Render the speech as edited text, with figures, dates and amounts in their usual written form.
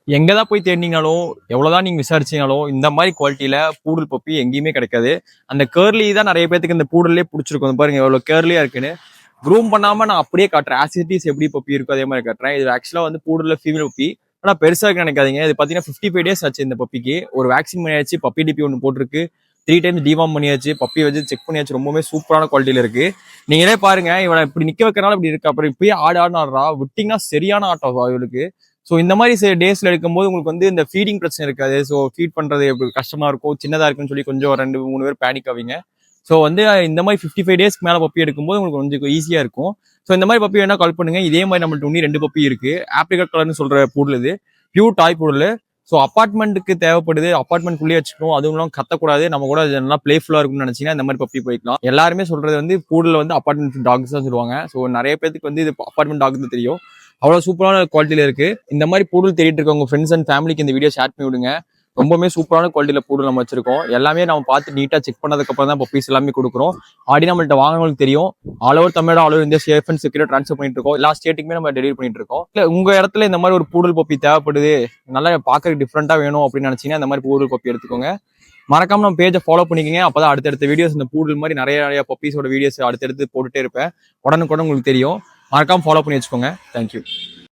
எங்க தான் போய் தேடினீங்கனாலும் எவ்வளவுதான் நீங்க விசாரிச்சீங்கனாலும் இந்த மாதிரி குவாலிட்டியில பூடல் பப்பி எங்கேயுமே கிடைக்காது. அந்த கேர்லி தான் நிறைய பேருக்கு இந்த பூடல்லே பிடிச்சிருக்கும். பாருங்க எவ்வளவு கேர்லியா இருக்குன்னு. க்ரூம் பண்ணாம நான் அப்படியே காட்டுறேன். ஆசிட்டிஸ் எப்படி பப்பி இருக்கும் அதே மாதிரி காட்டுறேன். இது ஆக்சுவலா வந்து பூடல்ல ஃபீமேல் பப்பி. ஆனா பெருசா இருக்கு நினைக்காதீங்க. இது பாத்தீங்கன்னா 55 days ஆச்சு இந்த பப்பிக்கு. ஒரு வேக்சின் பண்ணியாச்சு, பப்பி டிபி ஒன்று போட்டிருக்கு, 3 times டிவார்ம் பண்ணியாச்சு, பப்பி வச்சு செக் பண்ணியாச்சு. ரொம்பவே சூப்பரான குவாலிட்டியில இருக்கு. நீங்களே பாருங்க, இவனை இப்படி நிக்க வைக்கிறனால இப்படி இருக்கு. அப்புறம் இப்பயே ஆடு ஆடுறா, விட்டிங்கன்னா சரியான ஆட்டம் இவளுக்கு. ஸோ இந்த மாதிரி டேஸ்ல எடுக்கும்போது உங்களுக்கு வந்து இந்த ஃபீடிங் பிரச்சனை இருக்காது. ஸோ ஃபீட் பண்றது கஷ்டமா இருக்கும், சின்னதா இருக்குன்னு சொல்லி கொஞ்சம் 2-3 பேர் பேனிக் ஆவீங்க. ஸோ வந்து இந்த மாதிரி 55 daysக்கு மேல பப்பி எடுக்கும்போது உங்களுக்கு கொஞ்சம் ஈஸியா இருக்கும். ஸோ இந்த மாதிரி பப்பி வேணா கால் பண்ணுங்க. இதே மாதிரி நம்மள்ட்ட இன்னும் 2 பப்பி இருக்கு. ஆப்ரிகட் கலர்னு சொல்ற பூடல் இது, பியூர் டாய் பூடல். ஸோ அப்பார்ட்மெண்ட்டுக்கு தேவைப்படுது, அப்பார்ட்மெண்ட்குள்ளேயே வச்சுக்கணும், அதுவும் இல்லாமல் கத்தக்கூடாது, நம்ம கூட நல்லா பிளேஃபுல்லா இருக்கும்னு நினைச்சீங்கன்னா இந்த மாதிரி பப்பி போய்க்கலாம். எல்லாருமே சொல்றது வந்து பூடல் வந்து அப்பார்ட்மெண்ட் டாக்ஸ் தான் சொல்லுவாங்க. ஸோ நிறைய பேருக்கு வந்து இது அப்பார்ட்மெண்ட் டாக் தான் தெரியும். அவ்வளவு சூப்பரான குவாலிட்டியில இருக்கு. இந்த மாதிரி பூடல் தேடிட்டு இருக்க உங்க ஃப்ரெண்ட்ஸ் அண்ட் ஃபேமிலிக்கு இந்த வீடியோ ஷேர் பண்ணி விடுங்க. ரொம்பவே சூப்பரான குவாலிட்டியில பூடல் நம்ம வச்சிருக்கோம். எல்லாமே நம்ம பார்த்து நீட்டா செக் பண்ணதுக்கு அப்புறம் தான் பப்பீஸ் எல்லாமே கொடுக்குறோம். ஆடி நம்மள்ட்ட வாங்கினவங்களுக்கு தெரியும். All over Tamil Nadu, all over India safe and செக்யூரா ட்ரான்ஸ்ஃபர் பண்ணிட்டு இருக்கோம். எல்லா ஸ்டேட்டுக்குமே நம்ம டெலிவரி பண்ணிட்டு இருக்கோம். இல்ல உங்க இடத்துல இந்த மாதிரி ஒரு பூடல் பப்பி தேவைப்படுது, நல்லா பார்க்க டிஃப்ரெண்டா வேணும் அப்படின்னு நினைச்சீங்கன்னா இந்த மாதிரி பூடல் பப்பி எடுத்துக்கோங்க. மறக்காம நம்ம பேஜை ஃபாலோ பண்ணிக்கங்க. அப்பதான் அடுத்தடுத்த வீடியோஸ் இந்த பூடல் மாதிரி நிறைய பப்பீஸோட வீடியோஸ் அடுத்தடுத்து போட்டுட்டே இருப்பேன். உடனுக்குடன் உங்களுக்கு தெரியும். மறக்காம ஃபாலோ பண்ணி வச்சுக்கோங்க. தேங்க்யூ.